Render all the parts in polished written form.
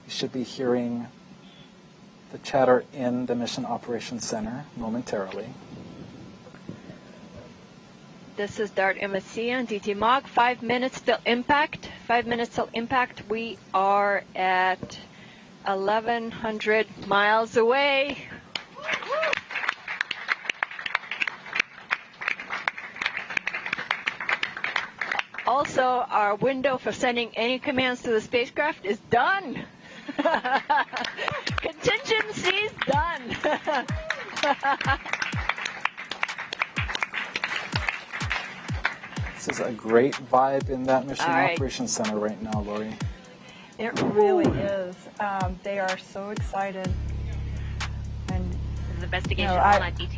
You should be hearing the chatter in the Mission Operations Center momentarily. This is Dart MSC and DT-MOG. 5 minutes till impact. 5 minutes till impact. We are at 1,100 miles away. Also, our window for sending any commands to the spacecraft is done. Contingency's done. This is a great vibe in that Mission Operations Center right now, Lori. It really is. They are so excited. And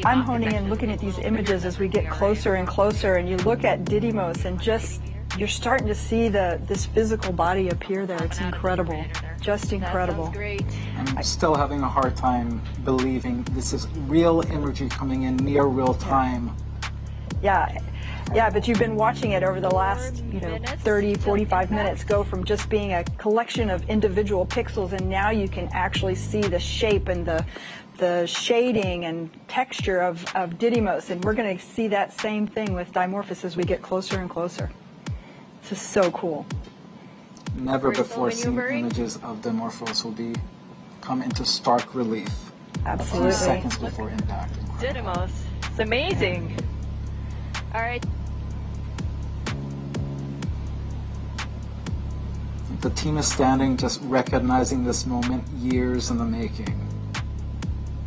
I'm honing in, looking at these images as we get closer and closer, and you look at Dimorphos, and just you're starting to see this physical body appear there. It's incredible, just incredible. Great. I'm still having a hard time believing this is real energy coming in near real time. Yeah, but you've been watching it over the last, 30, 45 minutes go from just being a collection of individual pixels, and now you can actually see the shape and the shading and texture of Dimorphos, and we're going to see that same thing with Dimorphos as we get closer and closer. This is so cool. Never before seen images of Dimorphos will come into stark relief. Absolutely. A few seconds before impact. Dimorphos. It's amazing. All right. The team is standing, just recognizing this moment, years in the making.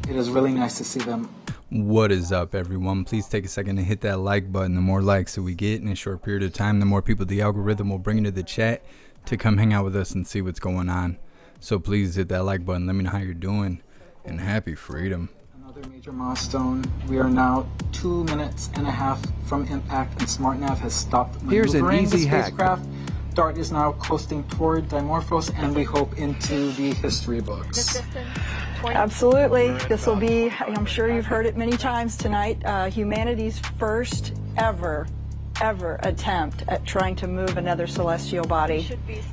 It is really nice to see them. What is up, everyone? Please take a second to hit that like button. The more likes that we get in a short period of time, the more people the algorithm will bring into the chat to come hang out with us and see what's going on. So please hit that like button. Let me know how you're doing, and happy freedom. Another major milestone. We are now 2 minutes and a half from impact, and SmartNav has stopped maneuvering the spacecraft. DART is now coasting toward Dimorphos, and we hope into the history books. Absolutely. This will be, I'm sure you've heard it many times tonight, humanity's first ever attempt at trying to move another celestial body,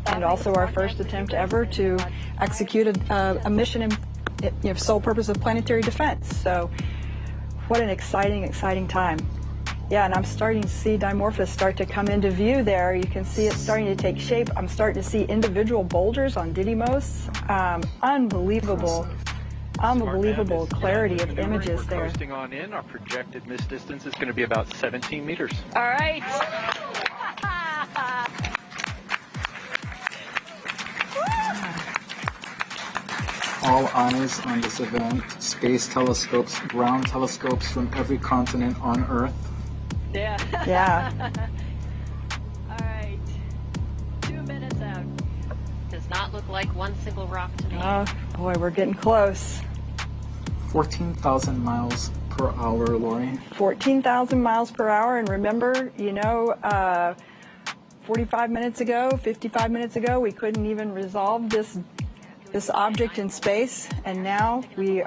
and also our first attempt ever to execute a mission in sole purpose of planetary defense. So what an exciting time. Yeah, and I'm starting to see Dimorphos start to come into view there. You can see it starting to take shape. I'm starting to see individual boulders on Dimorphos. Unbelievable clarity of images there. Coasting on in, our projected miss distance is going to be about 17 meters. All right. All eyes on this event. Space telescopes, ground telescopes from every continent on Earth. Yeah. All right. 2 minutes out. Does not look like one single rock to me. Oh, boy, we're getting close. 14,000 miles per hour, Lori. 14,000 miles per hour, and remember, 45 minutes ago, 55 minutes ago, we couldn't even resolve this object in space, and now you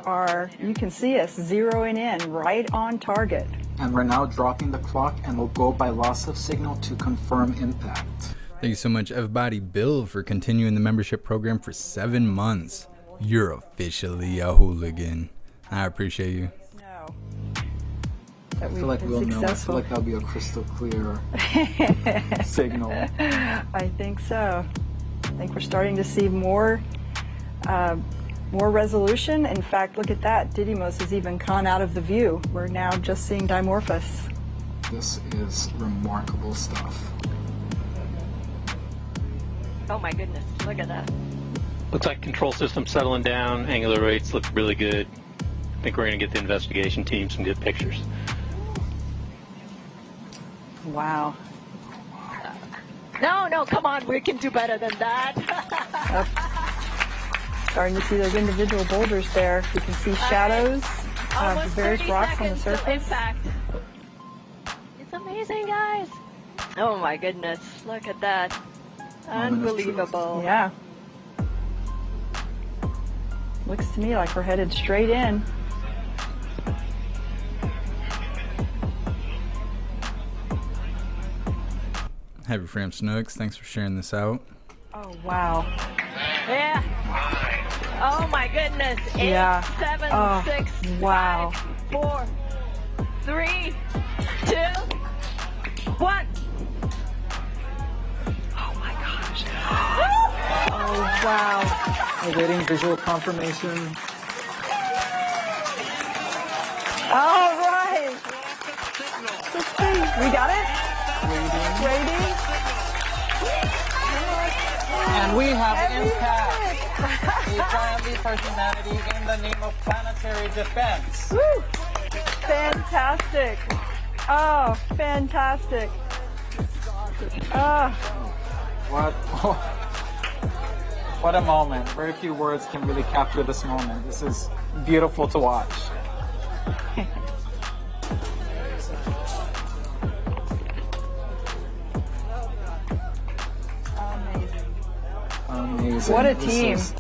can see us zeroing in right on target. And we're now dropping the clock, and we'll go by loss of signal to confirm impact. Thank you so much, F-Body Bill, for continuing the membership program for 7 months. You're officially a hooligan. I appreciate you. No. I feel like we'll know. I feel like that'll be a crystal clear signal. I think so. I think we're starting to see more resolution. In fact, look at that. Dimorphos has even gone out of the view. We're now just seeing Dimorphos. This is remarkable stuff. Oh my goodness, look at that. Looks like control system settling down. Angular rates look really good. I think we're going to get the investigation team some good pictures. Wow. No, come on, we can do better than that. Starting to see those individual boulders there. You can see shadows of the various rocks on the surface. Impact. It's amazing, guys. Oh my goodness, look at that. Unbelievable. Yeah. Looks to me like we're headed straight in. Happy Fram Snooks, thanks for sharing this out. Oh, wow. Yeah. Oh my goodness. Eight, Yeah. 7, Oh, 6, wow. 5, 4, 3, 2, 1. Oh my gosh. Oh wow. Awaiting visual confirmation. All right. Let's see. We got it? Waiting. And we have Impact, a giant leap for humanity in the name of planetary defense. Woo. Fantastic. Oh, fantastic. What a moment. Very few words can really capture this moment. This is beautiful to watch. Amazing. What a This team. is-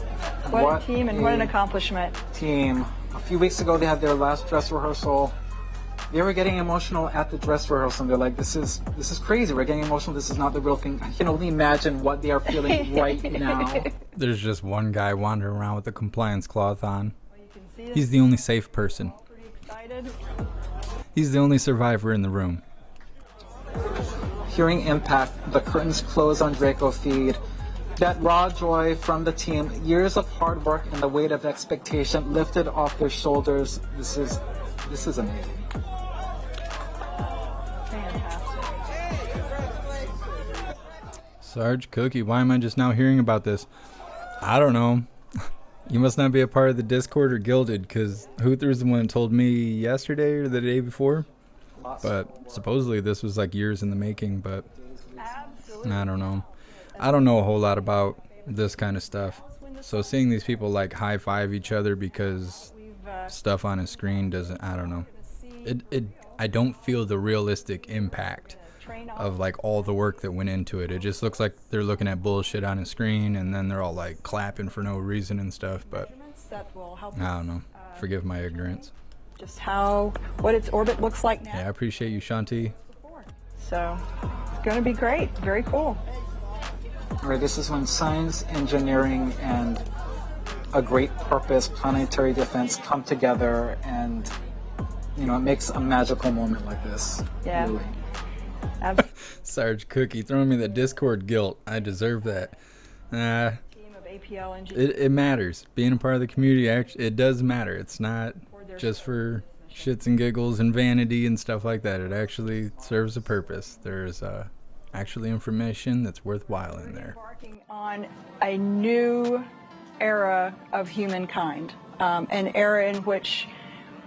What a team and what an accomplishment. Team. A few weeks ago, they had their last dress rehearsal. They were getting emotional at the dress rehearsal, and they're like, "This is crazy. We're getting emotional. This is not the real thing." I can only imagine what they are feeling right now. There's just one guy wandering around with a compliance cloth on. He's the only safe person. Pretty excited. He's the only survivor in the room. Hearing Impact, the curtains close on Draco Feed. That raw joy from the team, years of hard work and the weight of expectation lifted off their shoulders. This is amazing. Sarge Cookie, why am I just now hearing about this? I don't know. You must not be a part of the Discord or Gilded, because Huther's the one that told me yesterday or the day before. But supposedly this was like years in the making, but I don't know. I don't know a whole lot about this kind of stuff. So seeing these people like high five each other because stuff on a screen doesn't, I don't know. I don't feel the realistic impact of like all the work that went into it. It just looks like they're looking at bullshit on a screen and then they're all like clapping for no reason and stuff, but I don't know. Forgive my ignorance. Just what its orbit looks like now. Yeah, I appreciate you, Shanti. So it's going to be great. Very cool. All right, this is when science, engineering, and a great purpose, planetary defense, come together, and it makes a magical moment like this. Yeah. Really. Sarge Cookie throwing me the Discord guilt. I deserve that. It matters. Being a part of the community, it does matter. It's not just for shits and giggles and vanity and stuff like that. It actually serves a purpose. There's actually information that's worthwhile in there. Embarking on a new era of humankind, an era in which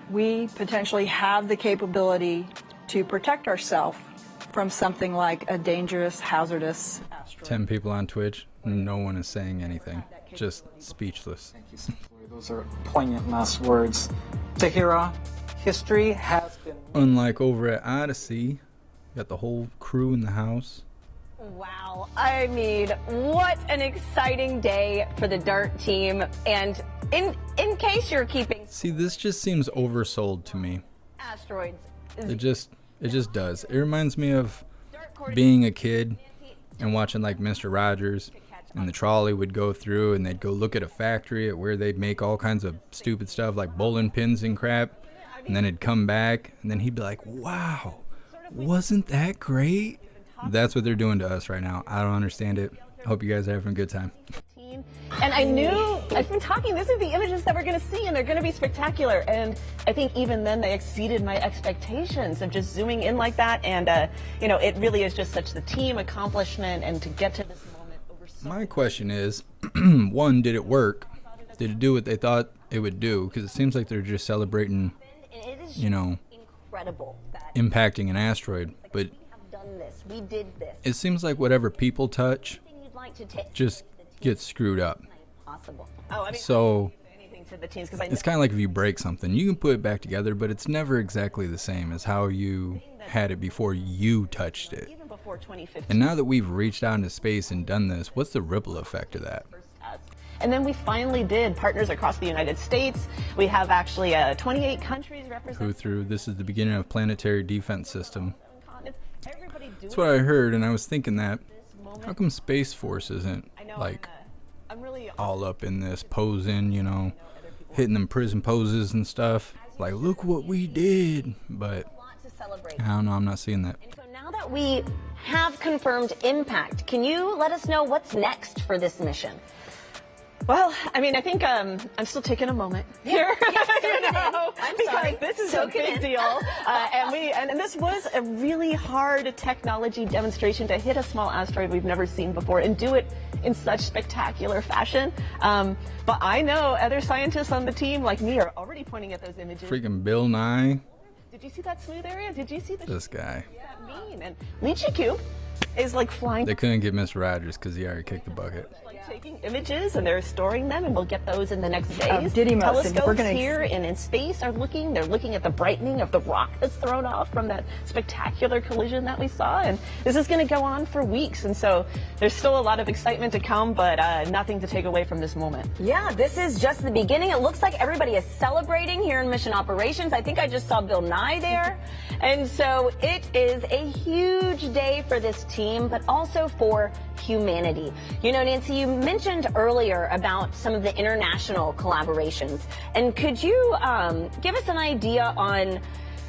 we potentially have the capability to protect ourselves from something like a dangerous, hazardous asteroid. 10 people on Twitch, no one is saying anything. Just speechless. Thank you, Simply. Those are poignant last words. Tahira, history has been... Unlike over at Odyssey, got the whole crew in the house. Wow, I mean, what an exciting day for the Dart team. And in case you're keeping... See, this just seems oversold to me. Asteroids. It just does. It reminds me of being a kid and watching like Mr. Rogers, and the trolley would go through and they'd go look at a factory at where they'd make all kinds of stupid stuff like bowling pins and crap, and then it'd come back and then he'd be like, wow, wasn't that great? That's what they're doing to us right now. I don't understand it. I hope you guys are having a good time. And I've been talking, this is the images that we're going to see, and they're going to be spectacular. And I think even then they exceeded my expectations of just zooming in like that. And, it really is just such the team accomplishment, and to get to this moment over so... My question is, one, did it work? Did it do what they thought it would do? Because it seems like they're just celebrating, incredible that impacting an asteroid. But we did this. It seems like whatever people touch just gets screwed up. So it's kind of like if you break something, you can put it back together, but it's never exactly the same as how you had it before you touched it. And now that we've reached out into space and done this, what's the ripple effect of that? And then we finally did partners across the United States. We have actually 28 countries represented. Through this is the beginning of planetary defense system. That's what I heard, and I was thinking that how come Space Force isn't like all up in this, posing, you know, hitting them prison poses and stuff. Like, look what we did. But I don't know, I'm not seeing that. And so now that we have confirmed impact, can you let us know what's next for this mission? Well, I mean, I think I'm still taking a moment here, because this is a big deal, and this was a really hard technology demonstration to hit a small asteroid we've never seen before and do it in such spectacular fashion. But I know other scientists on the team, like me, are already pointing at those images. Freaking Bill Nye. Did you see that smooth area? Did you see this guy? That mean? And Lichiku is like flying. They couldn't get Mr. Rogers because he already kicked the bucket. Taking images and they're storing them, and we'll get those in the next days. Dimorphos, Telescopes here and in space are looking. They're looking at the brightening of the rock that's thrown off from that spectacular collision that we saw. And this is going to go on for weeks. And so there's still a lot of excitement to come, but nothing to take away from this moment. Yeah, this is just the beginning. It looks like everybody is celebrating here in Mission Operations. I think I just saw Bill Nye there. And so it is a huge day for this team, but also for humanity. You know, Nancy, you mentioned earlier about some of the international collaborations. And could you give us an idea on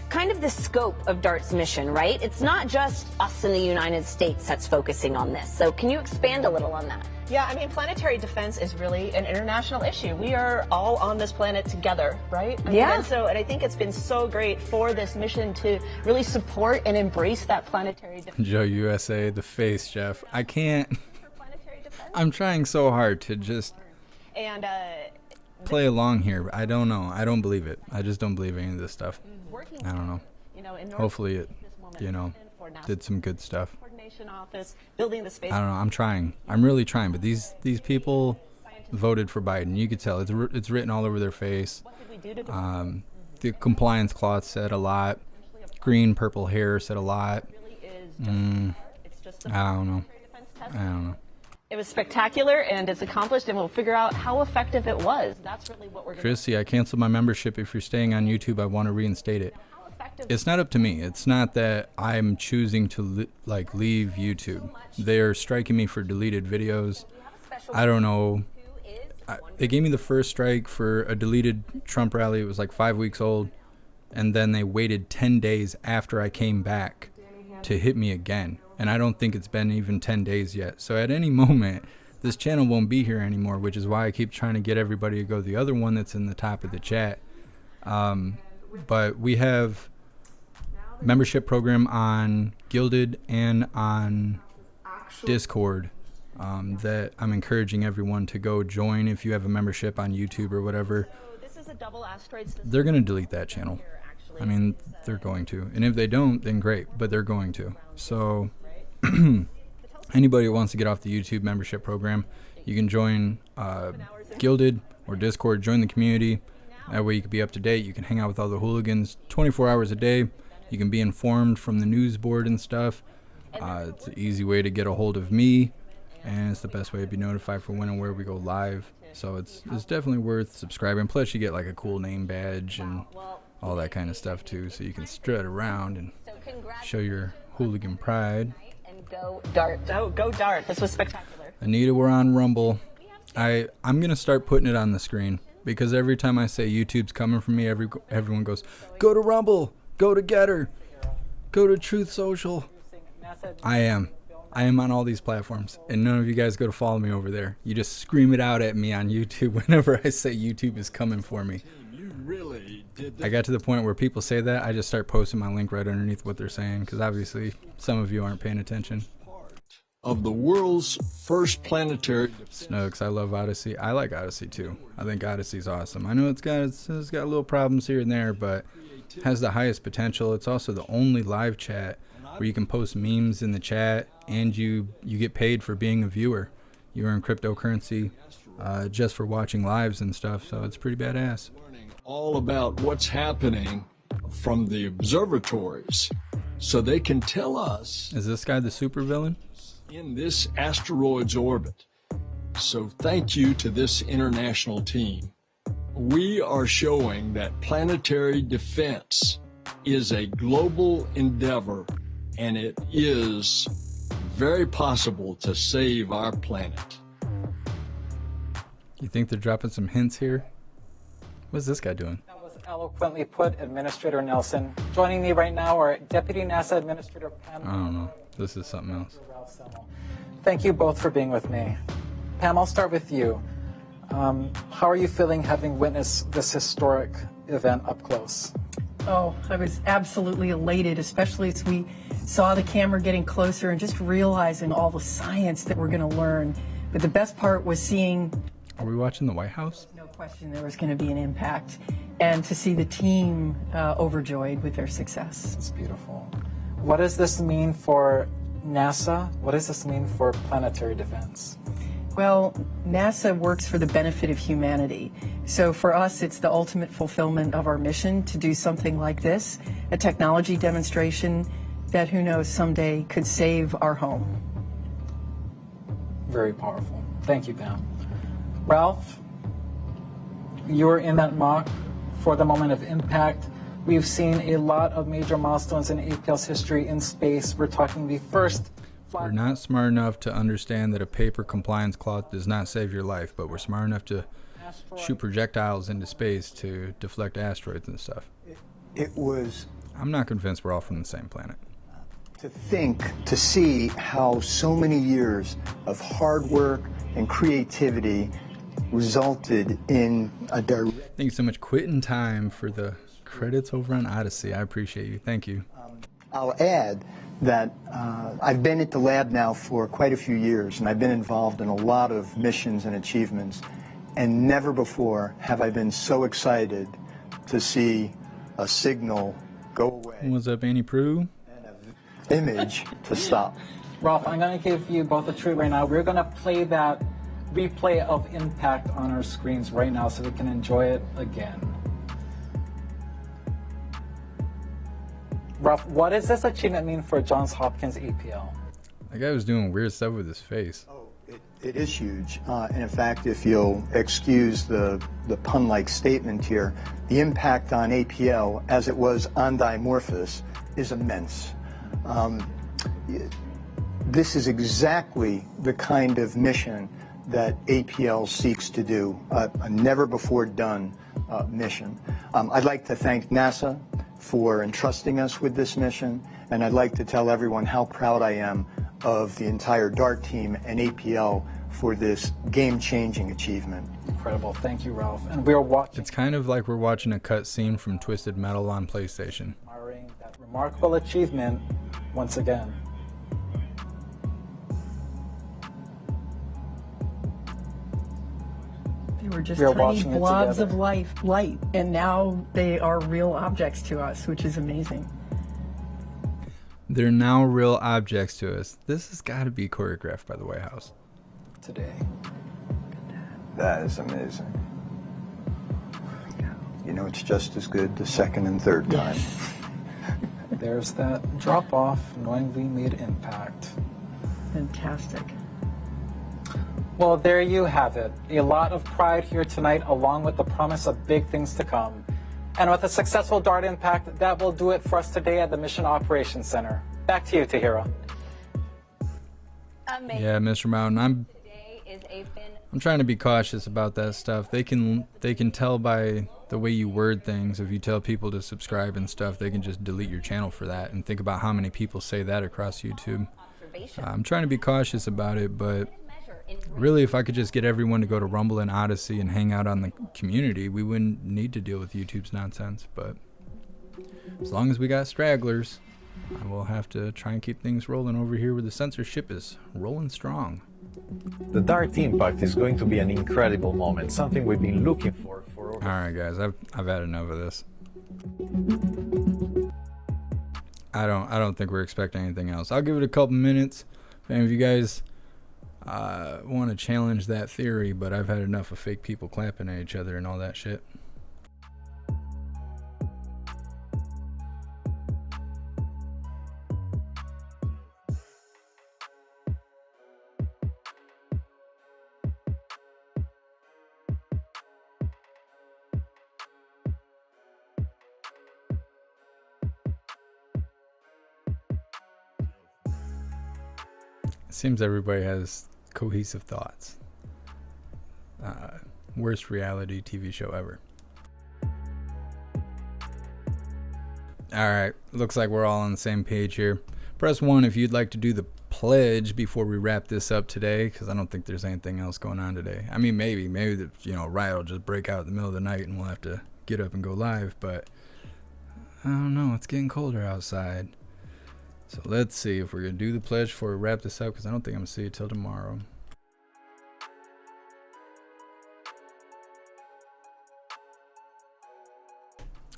kind of the scope of DART's mission, right? It's not just us in the United States that's focusing on this. So can you expand a little on that? Yeah, I mean, planetary defense is really an international issue. We are all on this planet together, right? Yeah. And I think it's been so great for this mission to really support and embrace that planetary defense. Joe USA, the face, Jeff. I can't. I'm trying so hard to just play along here, but I don't know. I don't believe it. I just don't believe any of this stuff. I don't know. Hopefully it, you know, did some good stuff. Office, building the space. I don't know. I'm trying. I'm really trying. But these people voted for Biden. You could tell. It's written all over their face. The compliance cloth said a lot. Green, purple hair said a lot. I don't know. I don't know. It was spectacular, and it's accomplished, and we'll figure out how effective it was. That's really what we're going to do. Chrissy, I canceled my membership. If you're staying on YouTube, I want to reinstate it. It's not up to me. It's not that I'm choosing to leave YouTube. They're striking me for deleted videos. I don't know. They gave me the first strike for a deleted Trump rally. It was like 5 weeks old. And then they waited 10 days after I came back to hit me again. And I don't think it's been even 10 days yet. So at any moment, this channel won't be here anymore, which is why I keep trying to get everybody to go to the other one that's in the top of the chat. But we have membership program on Gilded and on Discord that I'm encouraging everyone to go join if you have a membership on YouTube or whatever. They're going to delete that channel. I mean, they're going to. And if they don't, then great, but they're going to. So anybody who wants to get off the YouTube membership program, you can join Gilded or Discord, join the community. That way you can be up to date. You can hang out with all the hooligans 24 hours a day. You can be informed from the news board and stuff. It's an easy way to get a hold of me, and it's the best way to be notified for when and where we go live. So it's definitely worth subscribing. Plus, you get like a cool name badge and all that kind of stuff too, so you can strut around and show your hooligan pride. And go DART. Oh, go DART. This was spectacular. Anita, we're on Rumble. I'm gonna start putting it on the screen because every time I say YouTube's coming for me, everyone goes, go to Rumble. Go to Getter. Go to Truth Social. I am on all these platforms, and none of you guys go to follow me over there. You just scream it out at me on YouTube whenever I say YouTube is coming for me. I got to the point where people say that, I just start posting my link right underneath what they're saying, because obviously some of you aren't paying attention. Of the world's first planetary Snooks, I love Odyssey. I like Odyssey too. I think Odyssey's awesome. I know it's got little problems here and there, but has the highest potential. It's also the only live chat where you can post memes in the chat, and you get paid for being a viewer. You earn cryptocurrency just for watching lives and stuff, so it's pretty badass. All about what's happening from the observatories, so they can tell us. Is this guy the supervillain? In this asteroid's orbit. So thank you to this international team. We are showing that planetary defense is a global endeavor, and it is very possible to save our planet. You think they're dropping some hints here? What's this guy doing? That was eloquently put, Administrator Nelson. Joining me right now are Deputy NASA Administrator Pam. I don't know. This is something else. Thank you both for being with me. Pam, I'll start with you. How are you feeling having witnessed this historic event up close? Oh, I was absolutely elated, especially as we saw the camera getting closer and just realizing all the science that we're going to learn. But the best part was seeing... Are we watching the White House? No question there was going to be an impact. And to see the team overjoyed with their success. It's beautiful. What does this mean for NASA? What does this mean for planetary defense? Well, NASA works for the benefit of humanity. So for us, it's the ultimate fulfillment of our mission to do something like this, a technology demonstration that, who knows, someday could save our home. Very powerful. Thank you, Pam. Ralph, you were in that mock for the moment of impact. We've seen a lot of major milestones in APL's history in space. We're talking the first... We're not smart enough to understand that a paper compliance cloth does not save your life, but we're smart enough to shoot projectiles into space to deflect asteroids and stuff. It was... I'm not convinced we're all from the same planet. To see how so many years of hard work and creativity resulted in a direct... Thank you so much. Quitting time for the credits over on Odyssey. I appreciate you. Thank you. I'll add that I've been at the lab now for quite a few years, and I've been involved in a lot of missions and achievements, and never before have I been so excited to see a signal go away. What's up, Annie Prue? And an image to stop. Ralph, I'm going to give you both a treat right now. We're going to play that replay of impact on our screens right now so we can enjoy it again. Ralph, what does this achievement mean for Johns Hopkins APL? That guy was doing weird stuff with his face. Oh, it is huge. And in fact, if you'll excuse the pun-like statement here, the impact on APL, as it was on Dimorphos, is immense. This is exactly the kind of mission that APL seeks to do, a never-before-done mission. I'd like to thank NASA for entrusting us with this mission, and I'd like to tell everyone how proud I am of the entire DART team and APL for this game-changing achievement. Incredible. Thank you, Ralph. And we're watching... It's kind of like we're watching a cut scene from Twisted Metal on PlayStation. Admiring that remarkable achievement once again. They were just tiny blobs of light, and now they are real objects to us, which is amazing. They're now real objects to us. This has got to be choreographed by the White House. Today. That is amazing. You know, it's just as good the second and third time. Yes. There's that drop-off, knowing we made impact. Fantastic. Well, there you have it. A lot of pride here tonight, along with the promise of big things to come. And with a successful DART impact, that will do it for us today at the Mission Operations Center. Back to you, Tahira. Amazing. Yeah, Mr. Mountain, I'm trying to be cautious about that stuff. They can tell by the way you word things. If you tell people to subscribe and stuff, they can just delete your channel for that. And think about how many people say that across YouTube. I'm trying to be cautious about it, but really, if I could just get everyone to go to Rumble and Odyssey and hang out on the community, we wouldn't need to deal with YouTube's nonsense. But as long as we got stragglers, I will have to try and keep things rolling over here where the censorship is rolling strong. The DART impact is going to be an incredible moment, something we've been looking for over... Alright guys, I've had enough of this. I don't think we're expecting anything else. I'll give it a couple minutes. If any of you guys want to challenge that theory, but I've had enough of fake people clapping at each other and all that shit. It seems everybody has cohesive thoughts. worst reality TV show ever. Alright, looks like we're all on the same page here. Press 1 if you'd like to do the pledge before we wrap this up today, because I don't think there's anything else going on today. I mean, maybe the riot will just break out in the middle of the night and we'll have to get up and go live, but I don't know, it's getting colder outside. So let's see if we're going to do the pledge before we wrap this up, because I don't think I'm going to see it till tomorrow.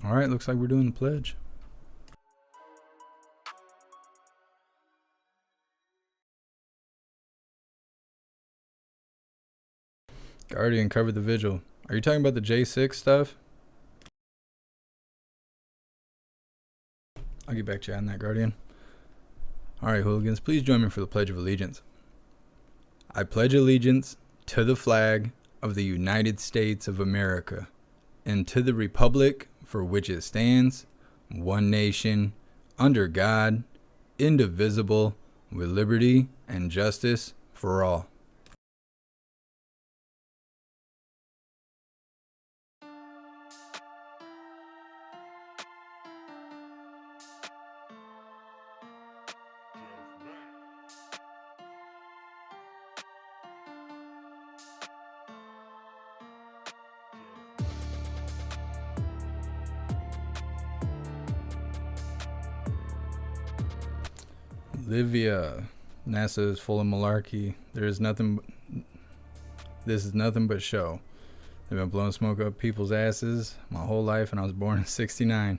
Alright, looks like we're doing the pledge. Guardian covered the vigil. Are you talking about the J6 stuff? I'll get back to you on that, Guardian. Alright, hooligans, please join me for the Pledge of Allegiance. I pledge allegiance to the flag of the United States of America and to the republic for which it stands, one nation, under God, indivisible, with liberty and justice for all. Livia, NASA is full of malarkey. This is nothing but show. They've been blowing smoke up people's asses my whole life, and I was born in '69.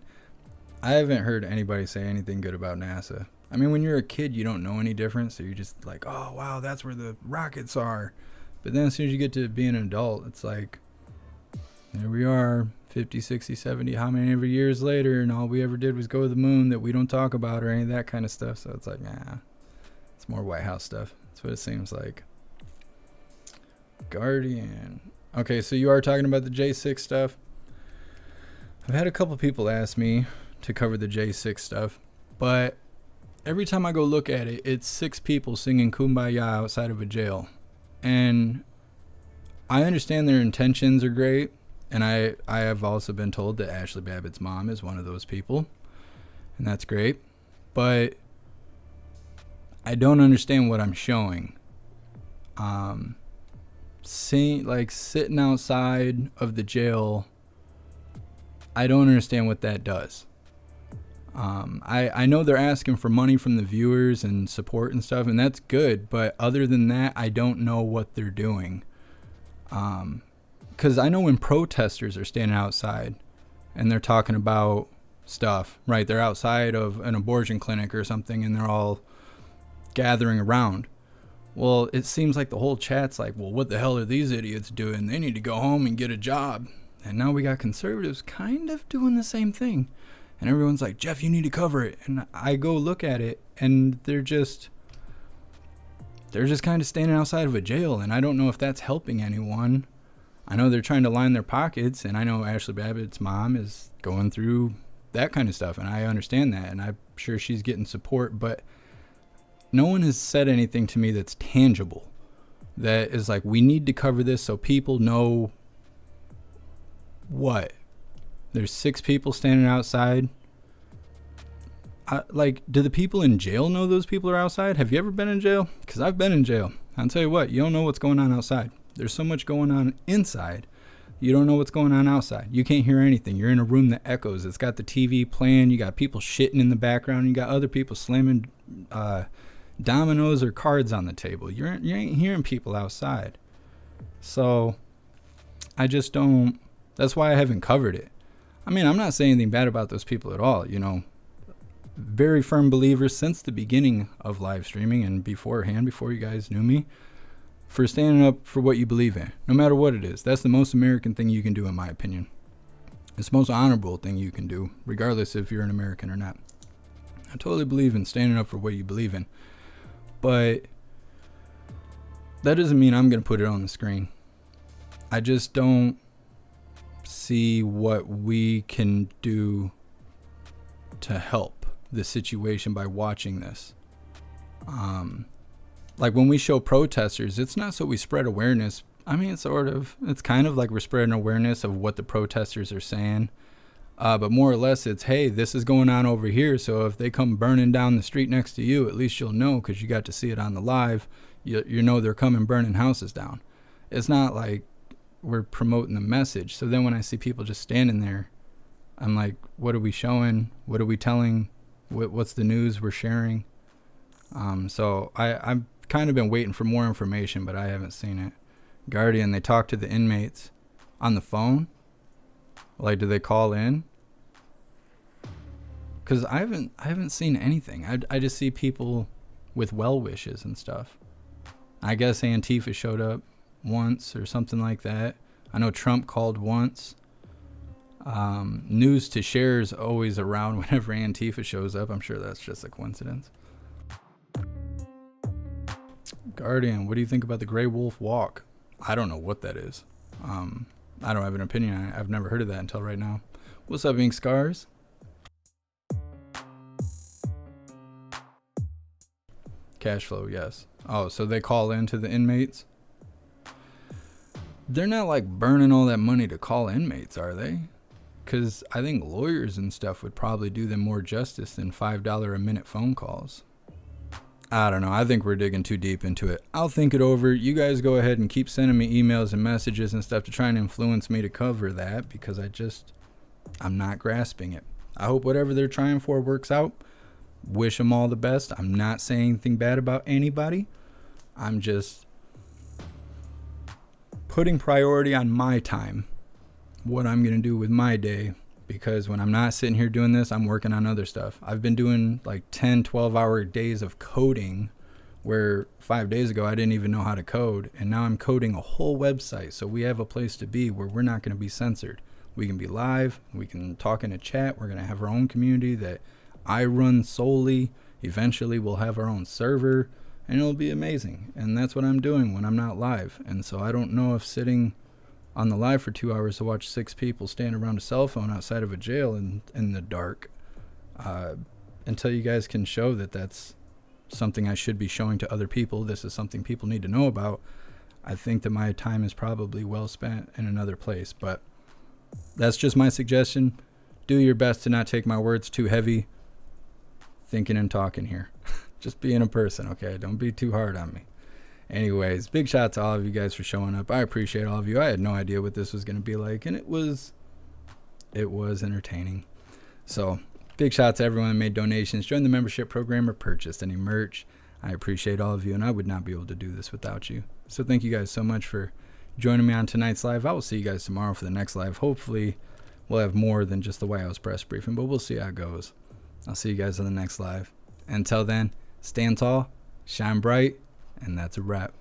I haven't heard anybody say anything good about NASA. I mean, when you're a kid, you don't know any different, so you're just like, oh wow, that's where the rockets are. But then as soon as you get to being an adult, it's like, here we are, 50, 60, 70, how many ever years later, and all we ever did was go to the moon that we don't talk about or any of that kind of stuff. So it's like, nah, it's more White House stuff. That's what it seems like. Guardian. Okay, so you are talking about the J6 stuff. I've had a couple people ask me to cover the J6 stuff, but every time I go look at it, it's 6 people singing Kumbaya outside of a jail. And I understand their intentions are great. And I have also been told that Ashley Babbitt's mom is one of those people. And that's great. But I don't understand what I'm showing. Sitting outside of the jail, I don't understand what that does. I know they're asking for money from the viewers and support and stuff, and that's good. But other than that, I don't know what they're doing. Because I know when protesters are standing outside and they're talking about stuff, right? They're outside of an abortion clinic or something and they're all gathering around. Well, it seems like the whole chat's like, well, what the hell are these idiots doing? They need to go home and get a job. And now we got conservatives kind of doing the same thing. And everyone's like, Jeff, you need to cover it. And I go look at it and they're just kind of standing outside of a jail. And I don't know if that's helping anyone. I know they're trying to line their pockets, and I know Ashley Babbitt's mom is going through that kind of stuff, and I understand that, and I'm sure she's getting support, but no one has said anything to me that's tangible, that is like, we need to cover this so people know what? There's 6 people standing outside. Do the people in jail know those people are outside? Have you ever been in jail? Because I've been in jail. I'll tell you what, you don't know what's going on outside. There's so much going on inside. You don't know what's going on outside. You can't hear anything. You're in a room that echoes. It's got the TV playing. You got people shitting in the background. You got other people slamming dominoes or cards on the table. You ain't hearing people outside. So I just don't. That's why I haven't covered it. I mean, I'm not saying anything bad about those people at all. Very firm believers since the beginning of live streaming and beforehand, before you guys knew me, for standing up for what you believe in, no matter what it is. That's the most American thing you can do, in my opinion. It's the most honorable thing you can do, regardless if you're an American or not. I totally believe in standing up for what you believe in. But that doesn't mean I'm going to put it on the screen. I just don't see what we can do to help the situation by watching this. Like when we show protesters, it's not so we spread awareness I mean, sort of. It's kind of like we're spreading awareness of what the protesters are saying. But more or less, it's, hey, this is going on over here. So if they come burning down the street next to you, at least you'll know because you got to see it on the live. You know they're coming burning houses down. It's not like we're promoting the message. So then when I see people just standing there, I'm like, what are we showing? What are we telling? What's the news we're sharing? So I've kind of been waiting for more information, but I haven't seen it. Guardian, they talk to the inmates on the phone. Like, do they call in? Because I haven't seen anything. I just see people with well wishes and stuff. I guess Antifa showed up once or something like that. I know Trump called once. News to share is always around whenever Antifa shows up. I'm sure that's just a coincidence. Guardian, what do you think about the Grey Wolf Walk? I don't know what that is. I don't have an opinion. I've never heard of that until right now. What's up, Ink Scars? Cash flow, yes. Oh, so they call in to the inmates? They're not like burning all that money to call inmates, are they? Because I think lawyers and stuff would probably do them more justice than $5 a minute phone calls. I don't know. I think we're digging too deep into it. I'll think it over. You guys go ahead and keep sending me emails and messages and stuff to try and influence me to cover that, because I'm not grasping it. I hope whatever they're trying for works out. Wish them all the best. I'm not saying anything bad about anybody. I'm just putting priority on my time, what I'm going to do with my day, because when I'm not sitting here doing this, I'm working on other stuff. I've been doing like 10, 12-hour days of coding, where 5 days ago I didn't even know how to code, and now I'm coding a whole website. So we have a place to be where we're not going to be censored. We can be live. We can talk in a chat. We're going to have our own community that I run solely. Eventually we'll have our own server, and it'll be amazing. And that's what I'm doing when I'm not live. And so I don't know if sitting on the live for 2 hours to watch 6 people stand around a cell phone outside of a jail in the dark, until you guys can show that that's something I should be showing to other people. This is something people need to know about. I think that my time is probably well spent in another place, but that's just my suggestion. Do your best to not take my words too heavy. Thinking and talking here. Just being a person, okay? Don't be too hard on me. Anyways, big shout out to all of you guys for showing up. I appreciate all of you. I had no idea what this was going to be like, and it was entertaining. So big shout out to everyone who made donations, joined the membership program, or purchased any merch. I appreciate all of you, and I would not be able to do this without you. So thank you guys so much for joining me on tonight's live. I will see you guys tomorrow for the next live. Hopefully we'll have more than just the White House press briefing, but we'll see how it goes. I'll see you guys on the next live. Until then, stand tall, shine bright, and that's a wrap.